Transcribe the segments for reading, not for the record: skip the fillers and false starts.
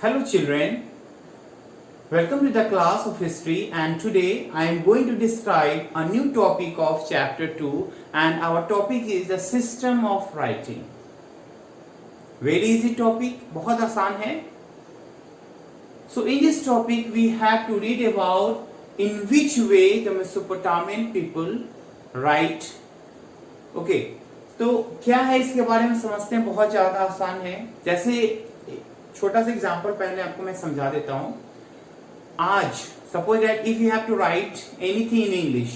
Hello children, welcome to the class of history, and today I am going to describe a new topic of chapter 2, and our topic is the system of writing. Very easy topic, बहुत आसान है. So in this topic we have to read about in which way the Mesopotamian people write. Okay, तो क्या है इसके बारे में समझते हैं. बहुत ज्यादा आसान है. जैसे छोटा सा एग्जांपल पहले आपको मैं समझा देता हूं. आज suppose that if you have to write anything in English,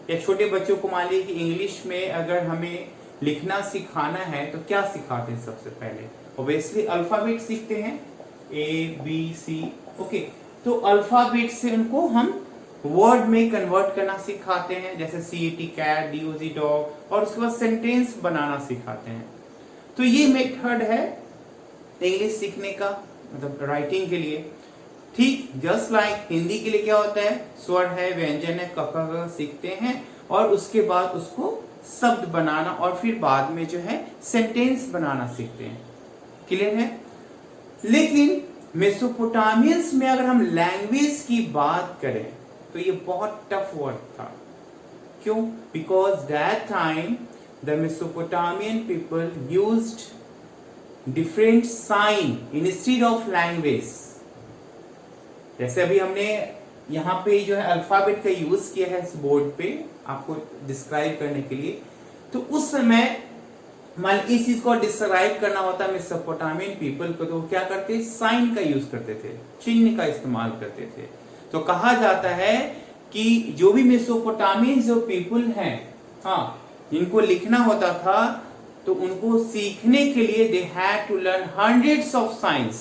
या छोटे बच्चों को मान लीजिए कि इंग्लिश में अगर हमें लिखना सिखाना है तो क्या सिखाते हैं सबसे पहले? ऑब्वियसली अल्फाबेट सीखते हैं, ए बी सी. ओके, तो अल्फाबेट से उनको हम वर्ड में कन्वर्ट करना सिखाते हैं, जैसे CAT कैट, DOG डॉग, और उसके बाद सेंटेंस बनाना सिखाते हैं. तो ये मेथड है इंग्लिश सीखने का, मतलब राइटिंग के लिए. ठीक जस्ट लाइक हिंदी के लिए क्या होता है, स्वर है, व्यंजन है, क सीखते हैं और उसके बाद उसको शब्द बनाना और फिर बाद में जो है सेंटेंस बनाना सीखते हैं. क्लियर है? लेकिन मेसोपोटामियंस में अगर हम लैंग्वेज की बात करें तो ये बहुत टफ वर्ड था. क्यों? Because that time the Mesopotamian people used different sign instead of language. जैसे अभी हमने यहाँ पे जो है अल्फाबेट का यूज किया है इस बोर्ड पे आपको डिस्क्राइब करने के लिए. तो उस समय मान इस चीज को डिस्क्राइब करना होता है मेसोपोटामियन पीपल को, तो क्या करते? साइन का यूज करते थे, चिन्ह का इस्तेमाल करते थे. तो कहा जाता है कि जो भी मेसोपोटामियन जो पीपल हैं, हाँ, जिनको लिखना होता था तो उनको सीखने के लिए they had to learn hundreds of signs,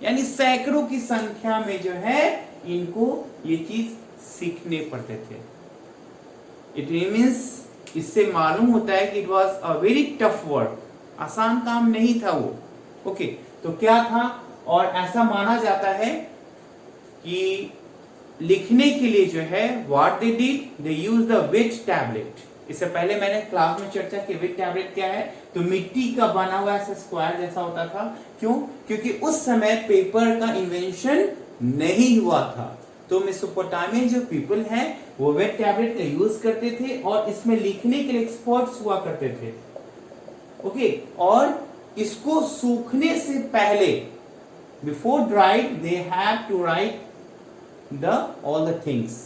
यानी सैकड़ों की संख्या में जो है इनको ये चीज सीखने पड़ते थे. इट मीन्स इससे मालूम होता है कि it was a very tough work. आसान काम नहीं था वो. ओके, तो क्या था? और ऐसा माना जाता है कि लिखने के लिए जो है what they did, they use the wet tablet. इससे पहले मैंने क्लास में चर्चा की वेट टैबलेट क्या है. तो मिट्टी का बना हुआ ऐसा स्क्वायर जैसा होता था. क्यों? क्योंकि उस समय पेपर का इन्वेंशन नहीं हुआ था. तो मेसोपोटामियन जो पीपल हैं वो वेट टैबलेट का यूज करते थे और इसमें लिखने के लिए एक्सपर्ट्स हुआ करते थे. ओके, और इसको सूखने से पहले before dried they have to write the all the things.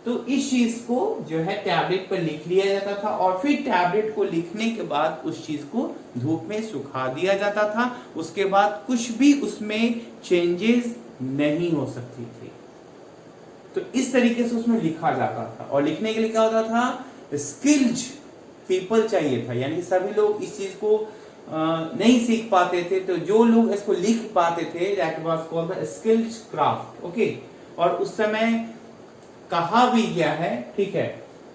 तो इस चीज को जो है टैबलेट पर लिख लिया जाता था और फिर टैबलेट को लिखने के बाद उस चीज को धूप में सुखा दिया जाता था. उसके बाद कुछ भी उसमें चेंजेस नहीं हो सकती थी. तो इस तरीके से उसमें लिखा जाता था. और लिखने के लिए क्या होता था, स्किल्ड पीपल चाहिए था, यानी सभी लोग इस चीज को नहीं सीख पाते थे. तो जो लोग इसको लिख पाते थे that was called the skilled craft. Okay, और उस समय कहा भी गया है, ठीक है,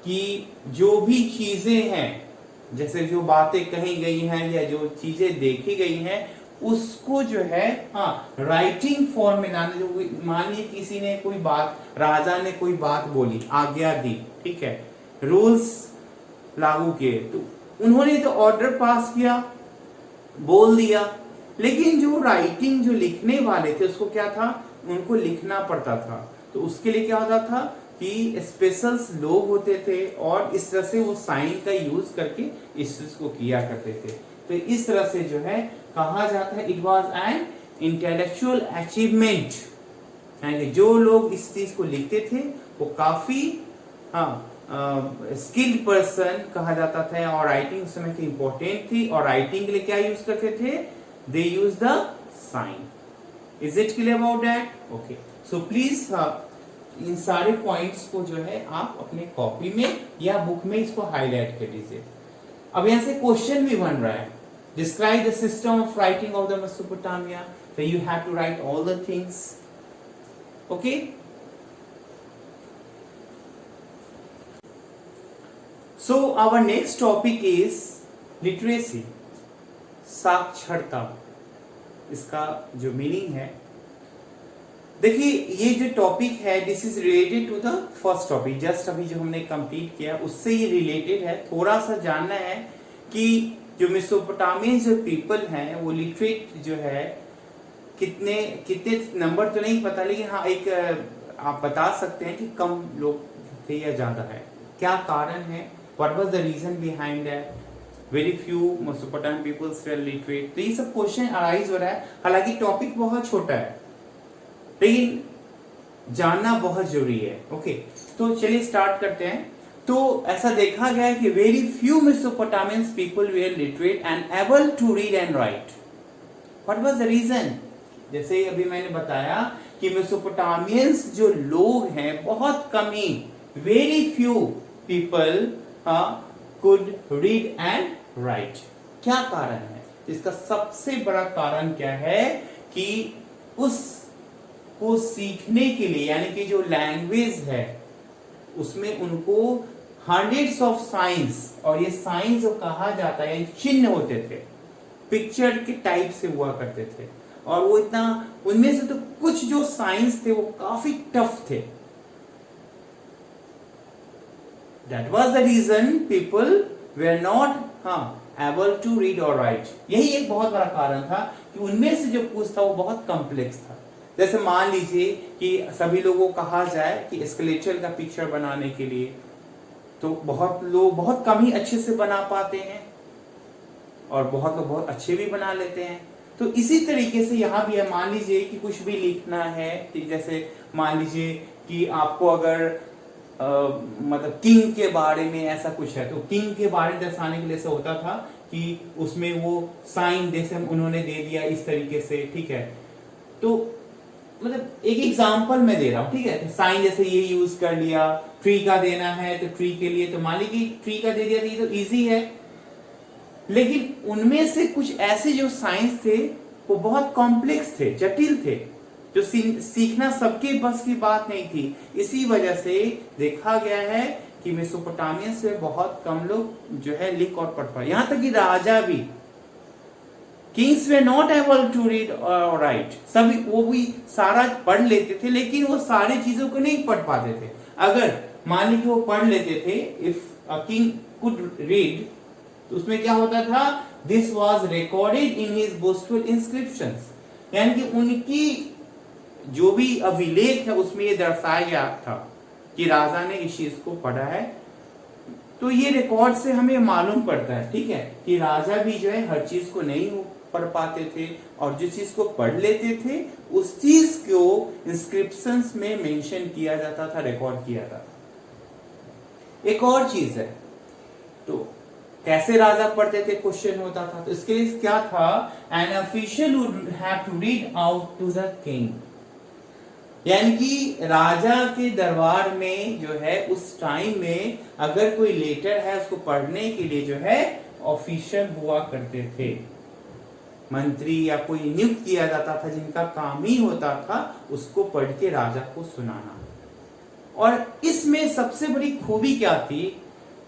कि जो भी चीजें हैं, जैसे जो बातें कही गई हैं या जो चीजें देखी गई हैं, उसको जो है राइटिंग फॉर्म में लाना. जो मान लीजिए किसी ने कोई बात, राजा ने कोई बात बोली, आज्ञा दी, ठीक है, रूल्स लागू किए, तो उन्होंने तो ऑर्डर पास किया, बोल दिया, लेकिन जो राइटिंग जो लिखने वाले थे उसको क्या था, उनको लिखना पड़ता था. तो उसके लिए क्या होता था कि स्पेशल लोग होते थे और इस तरह से वो साइन का यूज करके इस चीज को किया करते थे. तो इस तरह से जो है कहा जाता है it was an intellectual achievement. यानी जो लोग इस चीज को लिखते थे वो काफी स्किल्ड पर्सन कहा जाता था. और राइटिंग उस समय की इंपॉर्टेंट थी. और राइटिंग के लिए क्या यूज करते थे, they use the sign. Is it clear about that? Okay, so please इन सारे पॉइंट्स को जो है आप अपने कॉपी में या बुक में इसको हाईलाइट कर लीजिए. अब यहां से क्वेश्चन भी बन रहा है, describe the system of writing of the Mesopotamia. So you have to write all the things. Okay? So our next topic is literacy. साक्षरता. इसका जो मीनिंग है, देखिए ये जो टॉपिक है this is related to the first topic. Just अभी जो हमने कंप्लीट किया उससे ये रिलेटेड है. थोड़ा सा जानना है कि जो मेसोपोटामियन जो पीपल हैं वो लिटरेट जो है कितने कितने नंबर तो नहीं पता, लेकिन हाँ एक आप बता सकते हैं कि कम लोग थे या ज्यादा है। क्या कारण है? What was the reason behind that? Very few Mesopotamian peoples were literate. तो ये सब क्वेश्चन अराइज हो रहा है। हालांकि टॉपिक बहुत छोटा है, लेकिन जानना बहुत जरूरी है। ओके, तो चलिए स्टार्ट करते हैं। तो ऐसा देखा गया है कि very few Mesopotamian people were literate and able to read and write. What was the reason? जैसे अभी मैंने बताया कि मेसोपोटामियंस जो लोग हैं बहुत कम ही, very few people could read and write. क्या कारण है? इसका सबसे बड़ा कारण क्या है कि उस को सीखने के लिए, यानी कि जो लैंग्वेज है उसमें उनको हंड्रेड्स ऑफ साइंस, और ये साइंस जो कहा जाता है चिन्ह होते थे, पिक्चर के टाइप से हुआ करते थे, और वो इतना, उनमें से तो कुछ जो साइंस थे वो काफी टफ थे। That was the reason people were not able to read और राइट। यही एक बहुत बड़ा कारण था कि उनमें से जो कुछ था वो बहुत कॉम्प्लेक्स था। जैसे मान लीजिए कि सभी लोगों को कहा जाए कि स्केलेटल का पिक्चर बनाने के लिए, तो बहुत लोग बहुत कम ही अच्छे से बना पाते हैं, और बहुत लोग बहुत अच्छे भी बना लेते हैं। तो इसी तरीके से यहाँ भी है। मान लीजिए कि कुछ भी लिखना है, जैसे मान लीजिए कि आपको अगर मतलब किंग के बारे में ऐसा कुछ है, तो किंग के बारे में दर्शाने के लिए ऐसा होता था कि उसमें वो साइन जैसे उन्होंने दे दिया इस तरीके से, ठीक है। तो मतलब एक एग्जांपल मैं दे रहा हूं, ठीक है। तो साइन जैसे ये यूज कर लिया, ट्री का देना है तो ट्री के लिए तो मान लीजिए ट्री का दे दिया, तो ये तो इजी है। लेकिन उनमें से कुछ ऐसे जो साइंस थे वो बहुत कॉम्प्लेक्स थे, जटिल थे, जो सीखना सबके बस की बात नहीं थी। इसी वजह से देखा गया है कि मेसोपोटामियन से बहुत कम लोग जो है लिख और पढ़ पाए। यहां तक कि राजा भी, kings were not able to read और राइट, सभी वो भी सारा पढ़ लेते थे, लेकिन वो सारी चीजों को नहीं पढ़ पाते थे। अगर मान लीजिए वो पढ़ लेते थे, if a king could read, तो उसमें क्या होता था? This was recorded in his boastful inscriptions, यानी कि उनकी जो भी अभिलेख है उसमें ये दर्शाया गया था कि राजा ने इस चीज को पढ़ा है। तो ये रिकॉर्ड से हमें मालूम पड़ता है, ठीक है, कि राजा भी जो है हर चीज को नहीं पढ़ पाते थे, और जिस चीज को पढ़ लेते थे उस चीज को इंस्क्रिप्शंस में मेंशन किया जाता था, रिकॉर्ड किया जाता था। एक और चीज है, तो कैसे राजा पढ़ते थे क्वेश्चन होता था। तो इसके लिए क्या था? An official would have to read out to the king, यानी कि राजा के दरबार में जो है उस टाइम में अगर कोई लेटर है उसको पढ़ने के लिए जो है ऑफिशियल हुआ करते थे, मंत्री या कोई नियुक्त किया जाता था जिनका काम ही होता था उसको पढ़ के राजा को सुनाना। और इसमें सबसे बड़ी खूबी क्या थी,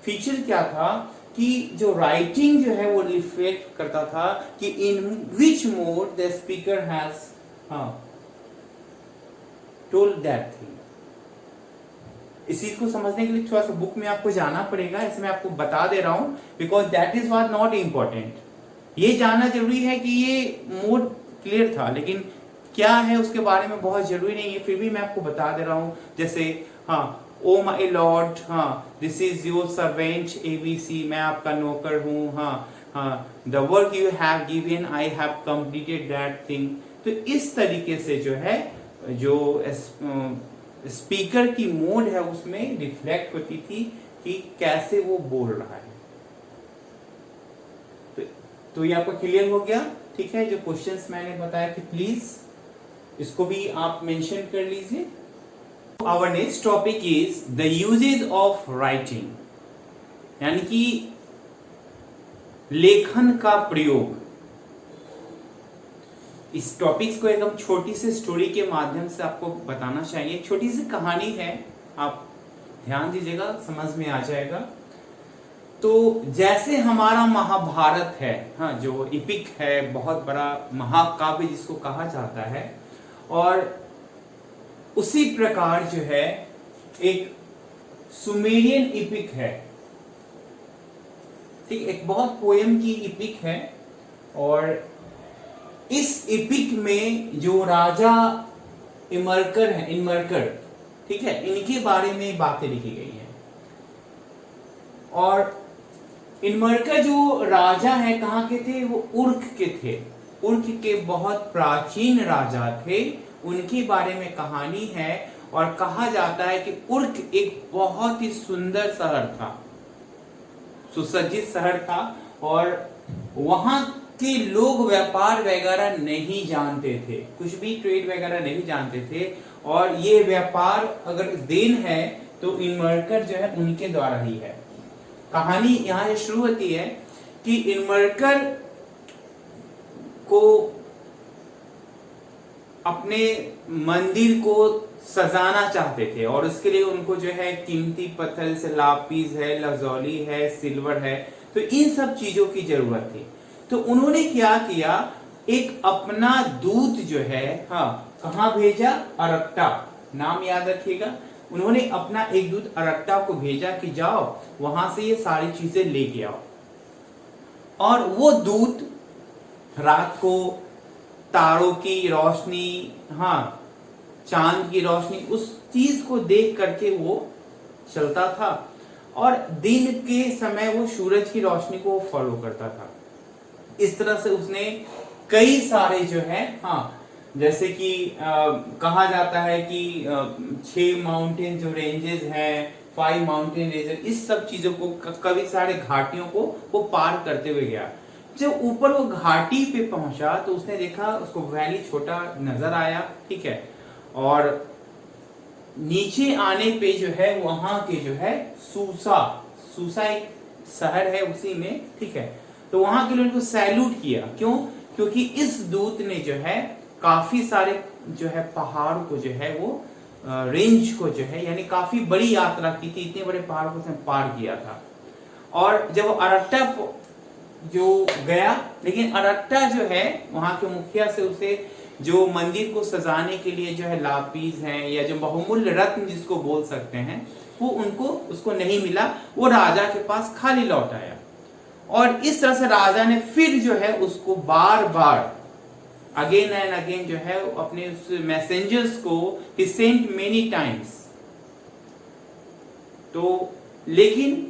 फीचर क्या था, कि जो राइटिंग जो है वो रिफ्लेक्ट करता था कि in which mode the speaker has told that thing. इस चीज को समझने के लिए थोड़ा सा बुक में आपको जाना पड़ेगा, इसमें आपको बता दे रहा हूं, because that is what not important. ये जानना जरूरी है कि ये मोड क्लियर था, लेकिन क्या है उसके बारे में बहुत जरूरी नहीं है, फिर भी मैं आपको बता दे रहा हूं। जैसे oh my Lord, this is your servant ABC, मैं आपका नौकर हूं, the work you have given I have completed that thing. तो इस तरीके से जो है जो स्पीकर की मोड है उसमें रिफ्लेक्ट होती थी कि कैसे वो बोल रहा है। तो ये आपको क्लियर हो गया, ठीक है। जो क्वेश्चंस मैंने बताया कि प्लीज इसको भी आप मेंशन कर लीजिए। Our next topic is the usage of writing, यानी कि लेखन का प्रयोग। इस टॉपिक्स को एकदम छोटी सी स्टोरी के माध्यम से आपको बताना चाहिए। छोटी सी कहानी है, आप ध्यान दीजिएगा, समझ में आ जाएगा। तो जैसे हमारा महाभारत है, जो इपिक है, बहुत बड़ा महाकाव्य जिसको कहा जाता है, और उसी प्रकार जो है एक सुमेरियन इपिक है, ठीक, एक बहुत पोयम की इपिक है, और इस एपिक में जो राजा इमरकर, ठीक है, इनके बारे में बातें लिखी गई हैं। और इमरकर जो राजा है कहाँ के थे? वो उर्क के थे। उर्क के बहुत प्राचीन राजा थे, उनके बारे में कहानी है। और कहा जाता है कि उर्क एक बहुत ही सुंदर शहर था, सुसज्जित शहर था, और वहां के लोग व्यापार वगैरह नहीं जानते थे, कुछ भी ट्रेड वगैरह नहीं जानते थे। और ये व्यापार अगर देन है तो इमरकर जो है उनके द्वारा ही है। कहानी यहाँ से शुरू होती है कि इमरकर को अपने मंदिर को सजाना चाहते थे, और उसके लिए उनको जो है कीमती पत्थर जैसे लापिस है, लजौली है, सिल्वर है, तो इन सब चीजों की जरूरत थी। तो उन्होंने क्या किया, एक अपना दूत जो है, हाँ, कहाँ भेजा? अरट्टा, नाम याद रखिएगा। उन्होंने अपना एक दूत अरट्टा को भेजा कि जाओ वहां से ये सारी चीजें लेके आओ। और वो दूत रात को तारों की रोशनी, हाँ, चांद की रोशनी, उस चीज को देख करके वो चलता था, और दिन के समय वो सूरज की रोशनी को फॉलो करता था। इस तरह से उसने कई सारे जो है, हाँ, जैसे कि कहा जाता है कि 6 माउंटेन जो रेंजेस हैं, 5 माउंटेन रेंजेस, इस सब चीजों को, कई सारे घाटियों को वो पार करते हुए गया। जब ऊपर वो घाटी पे पहुंचा तो उसने देखा, उसको वैली छोटा नजर आया, ठीक है, और नीचे आने पे जो है वहां के जो है सूसा एक शहर है उसी में, ठीक है, तो वहां के लोगों को सैल्यूट किया। क्यों? क्योंकि इस दूत ने जो है काफी सारे जो है पहाड़ को जो है वो रेंज को जो है, यानी काफी बड़ी यात्रा की थी, इतने बड़े पहाड़ को उसने पार किया था। और जब अरट्टा जो गया, लेकिन अरट्टा जो है वहां के मुखिया से उसे जो मंदिर को सजाने के लिए जो है लापीस हैं, या जो बहुमूल्य रत्न जिसको बोल सकते हैं, वो उसको नहीं मिला। वो राजा के पास खाली लौट आया। और इस तरह से राजा ने फिर जो है उसको बार बार अगेन एंड अगेन जो है अपने उस मैसेंजर्स को ही सेंट मेनी टाइम्स। तो लेकिन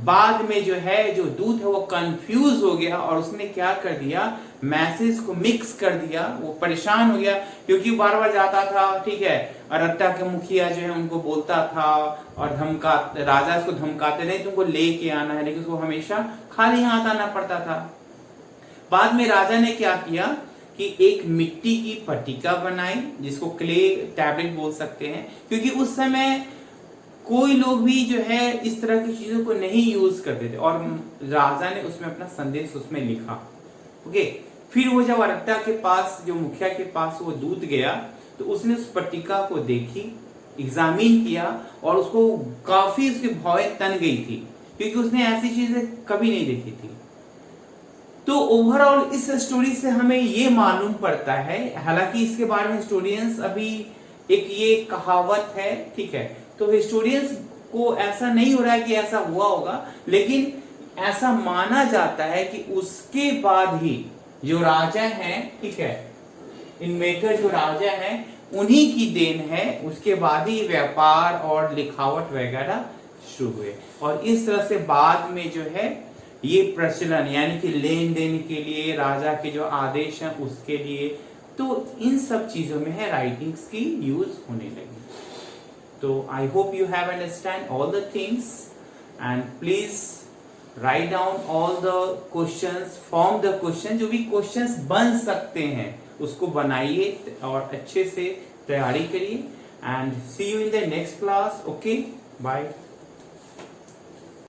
बाद में जो है जो दूत है वो कंफ्यूज हो गया, और उसने क्या कर दिया, मैसेज को मिक्स कर दिया। वो परेशान हो गया क्योंकि बार बार जाता था, ठीक है, अरट्टा के मुखिया जो है उनको बोलता था और राजा उसको धमकाते, नहीं तुमको लेके आना है, लेकिन उसको हमेशा खाली हाथ आना पड़ता था। बाद में राजा ने क्या किया कि एक मिट्टी की पट्टिका बनाई, जिसको क्ले टैबलेट बोल सकते हैं, क्योंकि उस समय कोई लोग भी जो है इस तरह की चीजों को नहीं यूज करते थे, और राजा ने उसमें अपना संदेश उसमें लिखा। ओके, फिर वो जब अरट्टा के पास, जो मुखिया के पास वो दूत गया, तो उसने उस पट्टिका को देखी, एग्जामिन किया, और उसको काफी उसकी भौहें तन गई थी, क्योंकि उसने ऐसी चीजें कभी नहीं देखी थी। तो ओवरऑल इस स्टोरी से हमें ये मालूम पड़ता है, हालांकि इसके बारे में हिस्टोरियंस अभी एक ये कहावत है, ठीक है, तो हिस्टोरियंस को ऐसा नहीं हो रहा है कि ऐसा हुआ होगा, लेकिन ऐसा माना जाता है कि उसके बाद ही जो राजा हैं, ठीक है, इनमेकर जो राजा हैं, उन्हीं की देन है, उसके बाद ही व्यापार और लिखावट वगैरह शुरू हुए। और इस तरह से बाद में जो है ये प्रचलन, यानी कि लेन देन के लिए राजा के जो आदेश हैं उसके लिए, तो इन सब चीजों में है राइटिंग्स की यूज होने लगी। तो I hope you have understand all the things, and please write down all the questions, form the question, जो भी क्वेश्चंस बन सकते हैं उसको बनाइए और अच्छे से तैयारी करिए, and see you in the next class. Okay, bye.